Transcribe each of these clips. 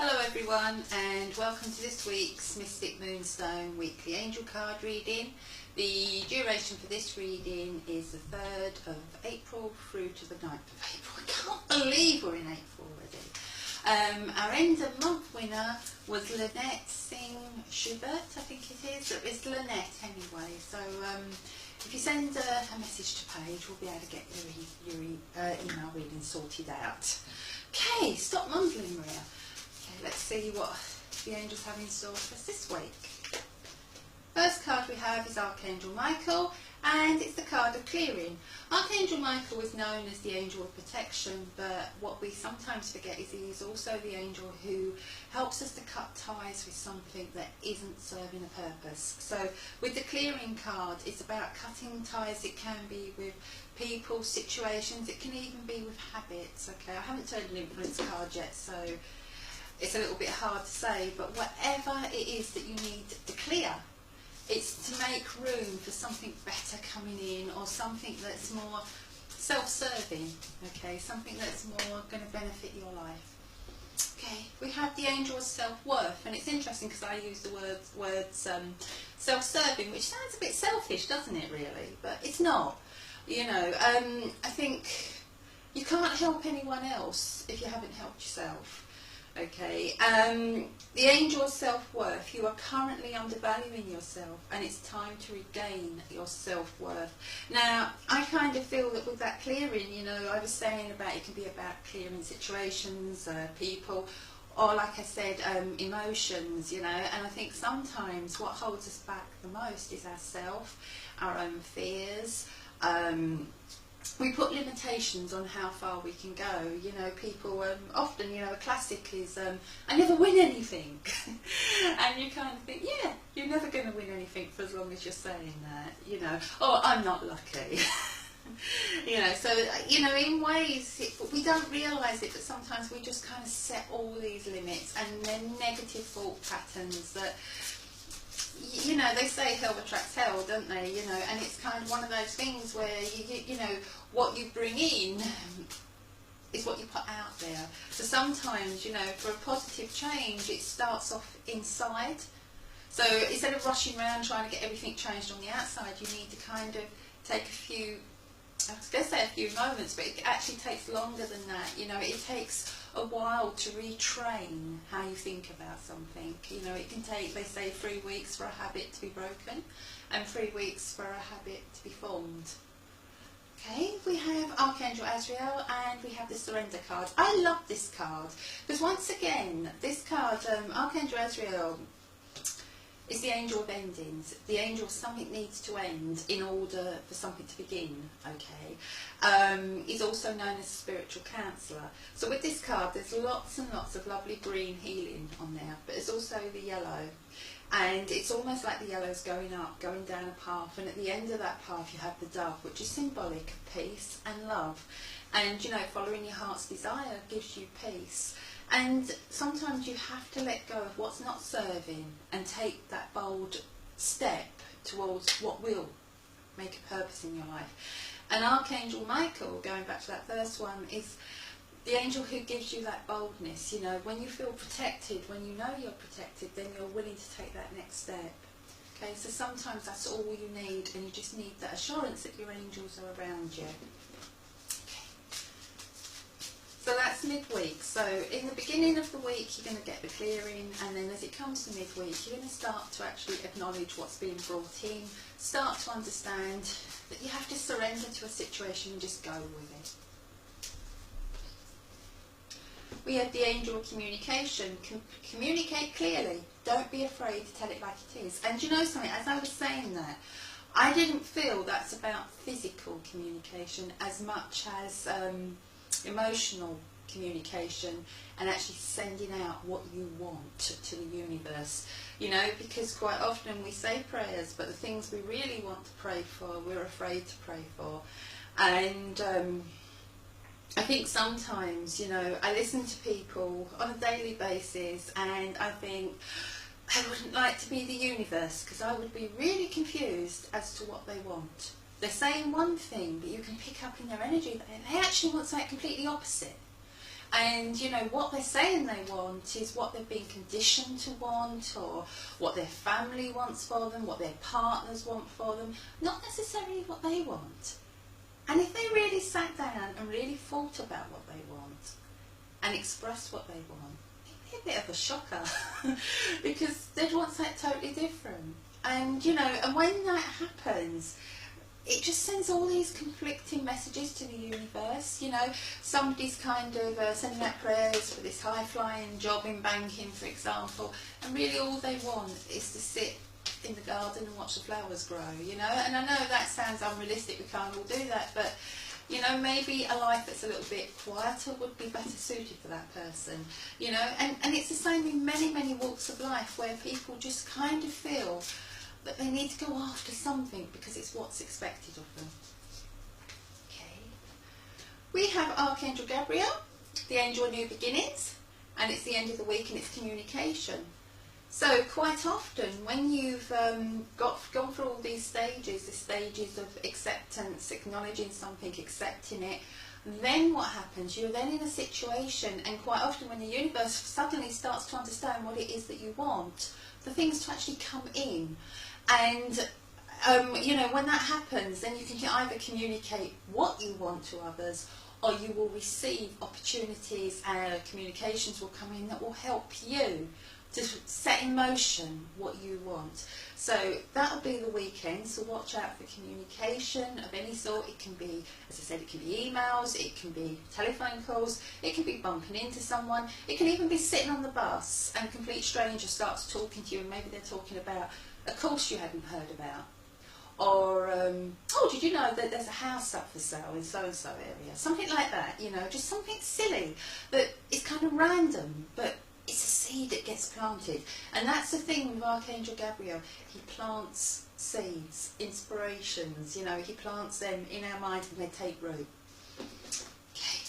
Hello everyone, and welcome to this week's Mystic Moonstone weekly angel card reading. The duration for this reading is the 3rd of April through to the 9th of April. I can't believe we're in April already. Our end of month winner was Lynette Singh Schubert, I think it is. It's Lynette anyway, so if you send a message to Paige, we'll be able to get your email reading sorted out. Okay, stop mumbling, Maria. Let's see what the angels have in store for us this week. First card we have is Archangel Michael, and it's the card of clearing. Archangel Michael is known as the angel of protection, but what we sometimes forget is he is also the angel who helps us to cut ties with something that isn't serving a purpose. So with the clearing card, it's about cutting ties. It can be with people, situations, it can even be with habits. Okay, I haven't turned an influence card yet, so it's a little bit hard to say, but whatever it is that you need to clear, it's to make room for something better coming in, or something that's more self-serving, okay, something that's more going to benefit your life. Okay, we have the angel of self-worth, and it's interesting because I use the words self-serving, which sounds a bit selfish, doesn't it, really? But it's not. You know, I think you can't help anyone else if you haven't helped yourself. Okay, the angel of self-worth, you are currently undervaluing yourself, and it's time to regain your self-worth. Now, I kind of feel that with that clearing, you know, I was saying about it can be about clearing situations, people, or like I said, emotions, you know, and I think sometimes what holds us back the most is ourself, our own fears. We put limitations on how far we can go. You know, people often, you know, a classic is, I never win anything. And you kind of think, yeah, you're never going to win anything for as long as you're saying that, you know. Oh, I'm not lucky. You know, so, you know, in ways, we don't realise it, but sometimes we just kind of set all these limits, and then negative thought patterns that, you know, they say hell attracts hell, don't they? You know, and it's kind of one of those things where you know, what you bring in is what you put out there. So sometimes, you know, for a positive change, it starts off inside. So instead of rushing around trying to get everything changed on the outside, you need to kind of take a few, I was going to say a few moments, but it actually takes longer than that. You know, it takes a while to retrain how you think about something. You know, it can take, they say, 3 weeks for a habit to be broken, and 3 weeks for a habit to be formed. Okay, we have Archangel Azrael, and we have the Surrender card. I love this card because once again, this card, Archangel Azrael, is the angel of endings. The angel of something needs to end in order for something to begin, okay? He's also known as a spiritual counsellor. So with this card, there's lots and lots of lovely green healing on there, but there's also the yellow. And it's almost like the yellow's going up, going down a path, and at the end of that path you have the dove, which is symbolic of peace and love. And, you know, following your heart's desire gives you peace. And sometimes you have to let go of what's not serving and take that bold step towards what will make a purpose in your life. And Archangel Michael, going back to that first one, is the angel who gives you that boldness. You know, when you feel protected, when you know you're protected, then you're willing to take that next step. Okay, so sometimes that's all you need, and you just need that assurance that your angels are around you. So that's midweek. So in the beginning of the week, you're going to get the clearing, and then as it comes to midweek, you're going to start to actually acknowledge what's being brought in, start to understand that you have to surrender to a situation and just go with it. We have the angel of communication. Communicate clearly. Don't be afraid to tell it like it is. And you know something, as I was saying that, I didn't feel that's about physical communication as much as emotional communication, and actually sending out what you want to the universe. You know, because quite often we say prayers, but the things we really want to pray for, we're afraid to pray for. And I think sometimes, you know, I listen to people on a daily basis, and I think, I wouldn't like to be the universe, because I would be really confused as to what they want. They're saying one thing, but you can pick up in their energy that they actually want something completely opposite. And you know, what they're saying they want is what they've been conditioned to want, or what their family wants for them, what their partners want for them, not necessarily what they want. And if they really sat down and really thought about what they want and expressed what they want, it'd be a bit of a shocker because they'd want something totally different. And you know, and when that happens, it just sends all these conflicting messages to the universe. You know, somebody's kind of sending out prayers for this high-flying job in banking, for example, and really all they want is to sit in the garden and watch the flowers grow, you know. And I know that sounds unrealistic, we can't all do that, but you know, maybe a life that's a little bit quieter would be better suited for that person, you know. And it's the same in many, many walks of life where people just kind of feel that they need to go after something because it's what's expected of them. Okay. We have Archangel Gabriel, the angel of new beginnings, and it's the end of the week and it's communication. So quite often when you've gone through all these stages, the stages of acceptance, acknowledging something, accepting it, then what happens? You're then in a situation, and quite often when the universe suddenly starts to understand what it is that you want, the things to actually come in. And you know, when that happens, then you can either communicate what you want to others, or you will receive opportunities and communications will come in that will help you to set in motion what you want. So that'll be the weekend, so watch out for communication of any sort. It can be, as I said, it can be emails, it can be telephone calls, it can be bumping into someone, it can even be sitting on the bus and a complete stranger starts talking to you and maybe they're talking about a course you hadn't heard about. Or, oh, did you know that there's a house up for sale in so-and-so area? Something like that, you know, just something silly that is kind of random, but it's a seed that gets planted. And that's the thing with Archangel Gabriel. He plants seeds, inspirations, you know, he plants them in our mind and they take root. Okay.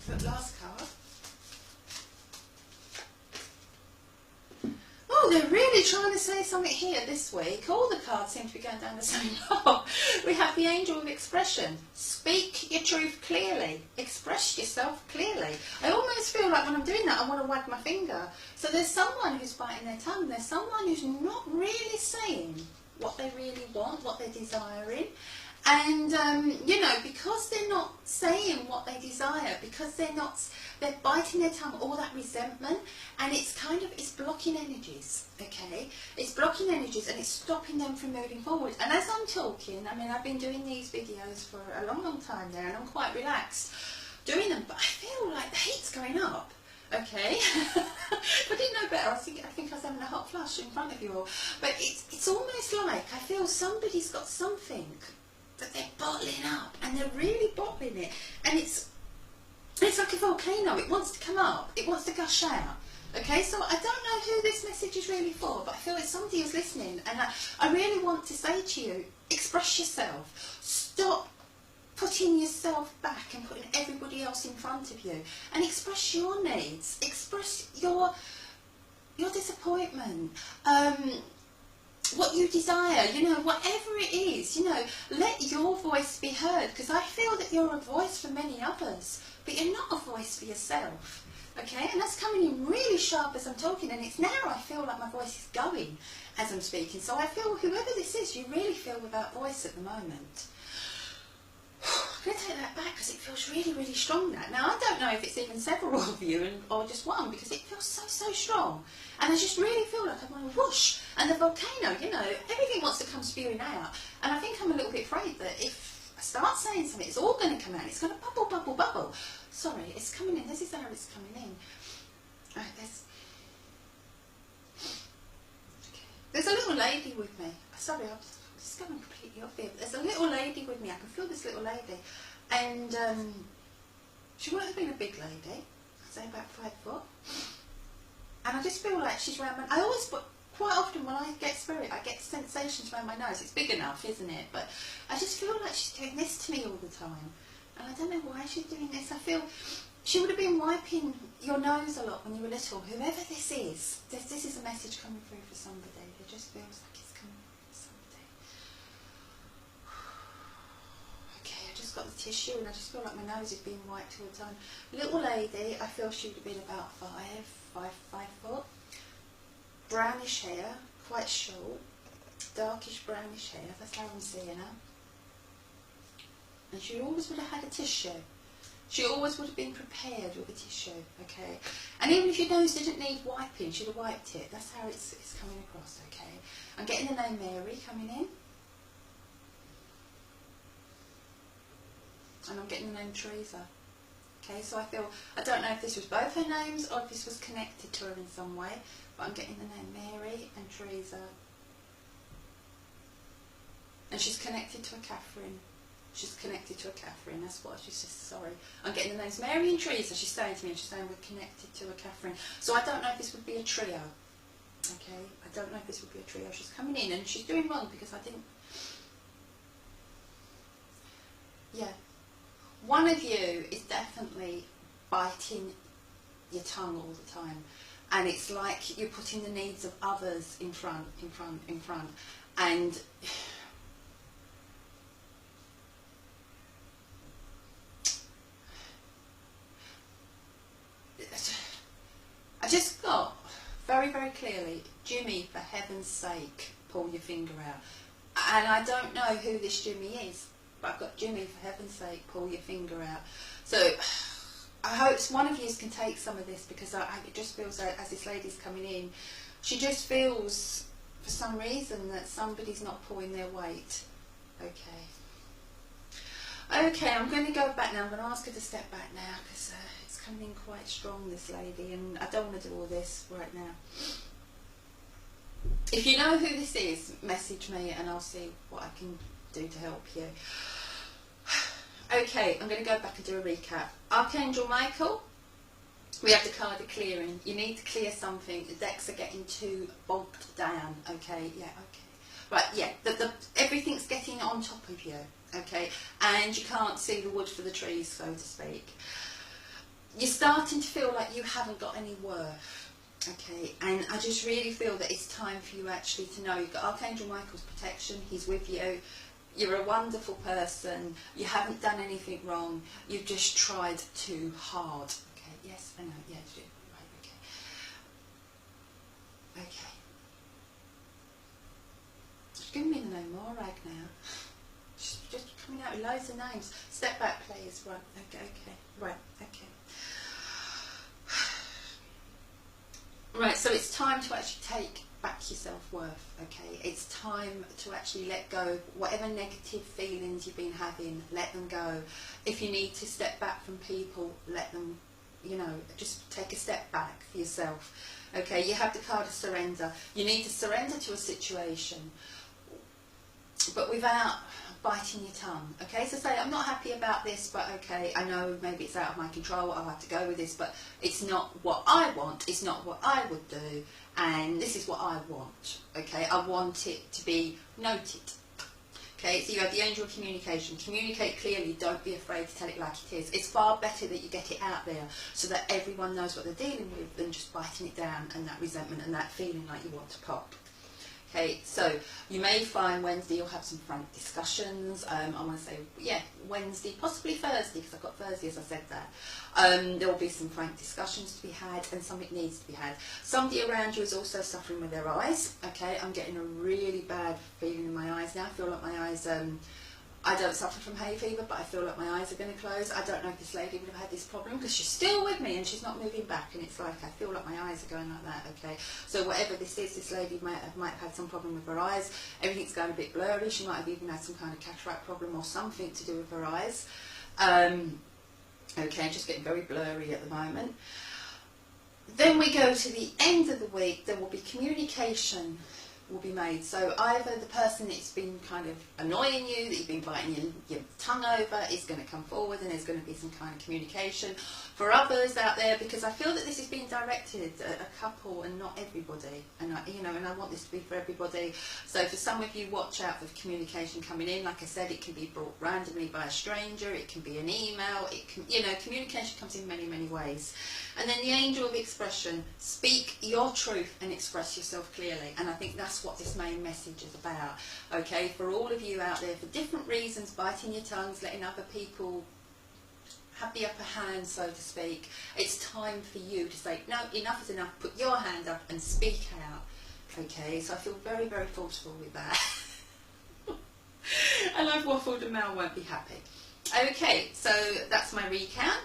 So, last card. Oh, they're really trying to say something here this week. All the cards seem to be going down the same path. We have the angel of expression. Speak your truth clearly. Express yourself clearly. I almost feel like when I'm doing that, I want to wag my finger. So there's someone who's biting their tongue. There's someone who's not really saying what they really want, what they're desiring. And, you know, because they're not saying what they desire, because they're biting their tongue, all that resentment, and it's blocking energies, okay? It's blocking energies and it's stopping them from moving forward. And as I'm talking, I mean, I've been doing these videos for a long, long time now, and I'm quite relaxed doing them, but I feel like the heat's going up. Okay, if I didn't know better, I think I was having a hot flush in front of you all. But it's almost like I feel somebody's got something that they're bottling up, and they're really bottling it, and it's like a volcano. It wants to come up, it wants to gush out. Okay, so I don't know who this message is really for, but I feel it's somebody who's listening, and I really want to say to you, express yourself. Stop putting yourself back and putting everybody else in front of you, and express your needs, express your disappointment, what you desire, you know, whatever it is, you know, let your voice be heard, because I feel that you're a voice for many others, but you're not a voice for yourself, okay? And that's coming in really sharp as I'm talking, and it's now I feel like my voice is going as I'm speaking, so I feel whoever this is, you really feel without voice at the moment. I'm going to take that back because it feels really, really strong now. Now, I don't know if it's even several of you or just one, because it feels so, so strong. And I just really feel like I'm on a whoosh. And the volcano, you know, everything wants to come spewing out. And I think I'm a little bit afraid that if I start saying something, it's all going to come out. It's going to bubble, bubble, bubble. Sorry, it's coming in. This is how it's coming in. Right, there's a little lady with me. Sorry, I'm just going completely off here. There's a little lady with me. I can feel this little lady. And she wouldn't have been a big lady. I'd say about 5 foot. And I just feel like she's around my... I always... Quite often when I get spirit, I get sensations around my nose. It's big enough, isn't it? But I just feel like she's doing this to me all the time. And I don't know why she's doing this. I feel... She would have been wiping your nose a lot when you were little. Whoever this is a message coming through for somebody. It just feels like it's coming through for somebody. Okay, I just got the tissue and I just feel like my nose is being wiped all the time. Little lady, I feel she would have been about 5 foot. Brownish hair, quite short, darkish brownish hair, that's how I'm seeing her. And she always would have had a tissue. She always would have been prepared with a tissue, okay? And even if your nose didn't need wiping, she'd have wiped it. That's how it's coming across, okay? I'm getting the name Mary coming in. And I'm getting the name Teresa. Okay, so I don't know if this was both her names or if this was connected to her in some way, but I'm getting the name Mary and Teresa. And she's connected to a Catherine. She's connected to a Catherine, that's what she says, sorry. I'm getting the names Mary and Teresa, she's saying to me, and she's saying we're connected to a Catherine. So I don't know if this would be a trio. Okay, I don't know if this would be a trio. She's coming in and she's doing wrong because I think, yeah. One of you is definitely biting your tongue all the time. And it's like you're putting the needs of others in front. And I just got very, very clearly, Jimmy, for heaven's sake, pull your finger out. And I don't know who this Jimmy is, but I've got Jimmy, for heaven's sake, pull your finger out. So I hope one of you can take some of this, because it just feels like, as this lady's coming in, she just feels for some reason that somebody's not pulling their weight. Okay, I'm going to go back now. I'm going to ask her to step back now, because it's coming in quite strong, this lady, and I don't want to do all this right now. If you know who this is, message me and I'll see what I can do to help you. Okay, I'm going to go back and do a recap. Archangel Michael, we have the card of clearing. You need to clear something. The decks are getting too bogged down. Okay, yeah, okay. Right, yeah, everything's getting on top of you. Okay, and you can't see the wood for the trees, so to speak. You're starting to feel like you haven't got any worth. Okay, and I just really feel that it's time for you actually to know you've got Archangel Michael's protection. He's with you. You're a wonderful person. You haven't done anything wrong. You've just tried too hard. Okay, yes, I know, yes, right, okay. Okay. She's giving me the name Morag now. She's just coming out with loads of names. Step back, please. Right, okay, right, okay. Right, so it's time to actually take back your self-worth, okay? It's time to actually let go of whatever negative feelings you've been having, let them go. If you need to step back from people, let them, just take a step back for yourself, okay? You have the card of surrender. You need to surrender to a situation, but without biting your tongue, okay? So say, I'm not happy about this, but okay, I know maybe it's out of my control, I'll have to go with this, but it's not what I want, it's not what I would do, and this is what I want, okay? I want it to be noted, okay? So you have the angel of communication. Communicate clearly, don't be afraid to tell it like it is. It's far better that you get it out there so that everyone knows what they're dealing with than just biting it down and that resentment and that feeling like you want to pop. Okay, so you may find Wednesday you'll have some frank discussions. I want to say, yeah, Wednesday, possibly Thursday, because I've got Thursday as I said that. There will be some frank discussions to be had, and something needs to be had. Somebody around you is also suffering with their eyes. Okay, I'm getting a really bad feeling in my eyes now. I feel like my eyes, I don't suffer from hay fever, but I feel like my eyes are going to close. I don't know if this lady would have had this problem because she's still with me and she's not moving back, and it's like I feel like my eyes are going like that, okay? So whatever this is, this lady might have had some problem with her eyes. Everything's going a bit blurry. She might have even had some kind of cataract problem or something to do with her eyes. Okay, just getting very blurry at the moment. Then we go to the end of the week. There will be communication will be made. So either the person that's been kind of annoying you, that you've been biting your tongue over, is going to come forward and there's going to be some kind of communication. For others out there, because I feel that this is being directed at a couple and not everybody, and and I want this to be for everybody. So for some of you, watch out for communication coming in. Like I said, it can be brought randomly by a stranger, it can be an email, it can, communication comes in many, many ways. And then the angel of expression, speak your truth and express yourself clearly. And I think that's that's what this main message is about. Okay, for all of you out there, for different reasons, biting your tongues, letting other people have the upper hand, so to speak, it's time for you to say, no, enough is enough, put your hand up and speak out. Okay, so I feel very, very forceful with that. And I've waffled and Mel won't be happy. Okay, so that's my recount.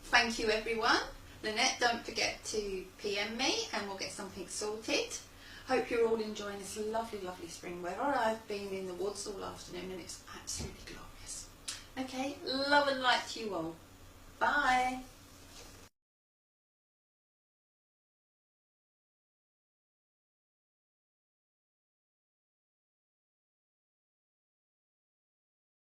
Thank you everyone. Lynette, don't forget to PM me and we'll get something sorted. Hope you're all enjoying this lovely, lovely spring weather. I've been in the woods all afternoon and it's absolutely glorious. Okay, love and light to you all. Bye.